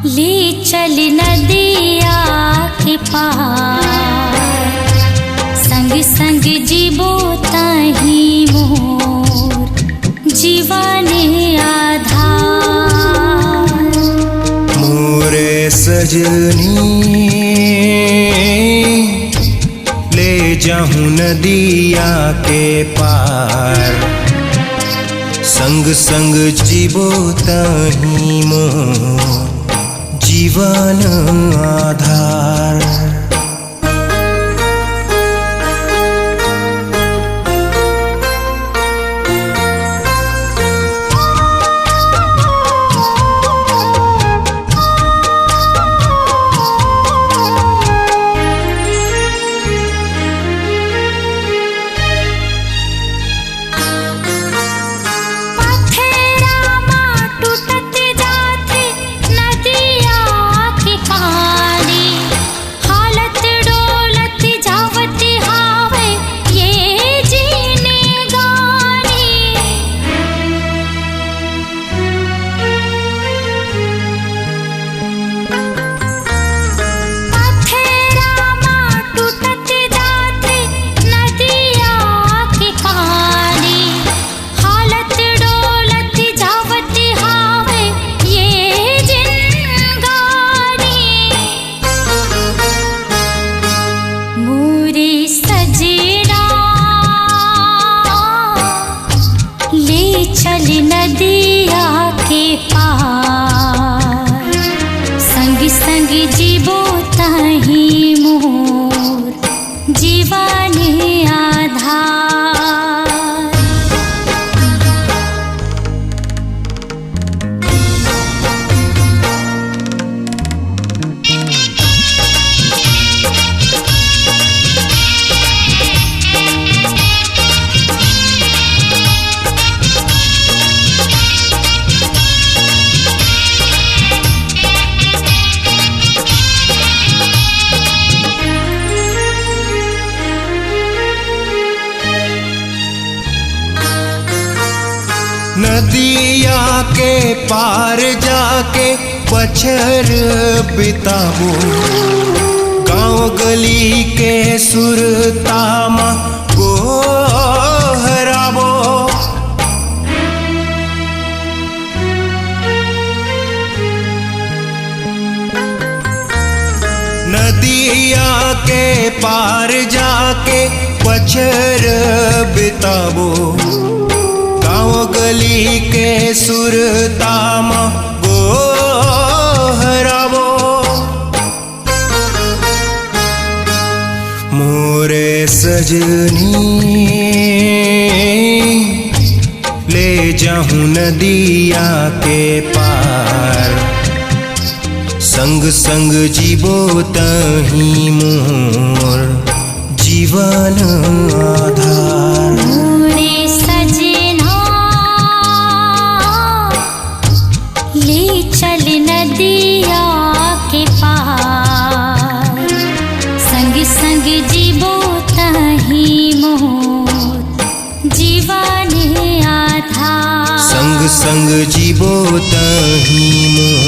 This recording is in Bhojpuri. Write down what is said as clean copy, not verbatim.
ले चल नदिया के पार, संग संग जीवो ताही मोर जीवन आधार। मोरे सजनी ले जाऊं नदिया के पार, संग संग जीवो ताही मोर जीवन आधार। चल नदिया के पार, संग संग जीवो ताही मोर जीवन आधार। नदिया के पार जाके बछर बिताबो, गाँव गली के सुरतामा गोहराबो। नदिया के पार जाके बछर बिताबो, गाँव गली के सुरतामा गोहराबो। मोरे सजनी ले जाऊं नदिया के पार, संग संग जीवो ताही मोर जीवन आधार। ले चल नदिया के पार, संग संग जीवो ताही मोर जीवन आधार। संग संग जीवो ताही मोर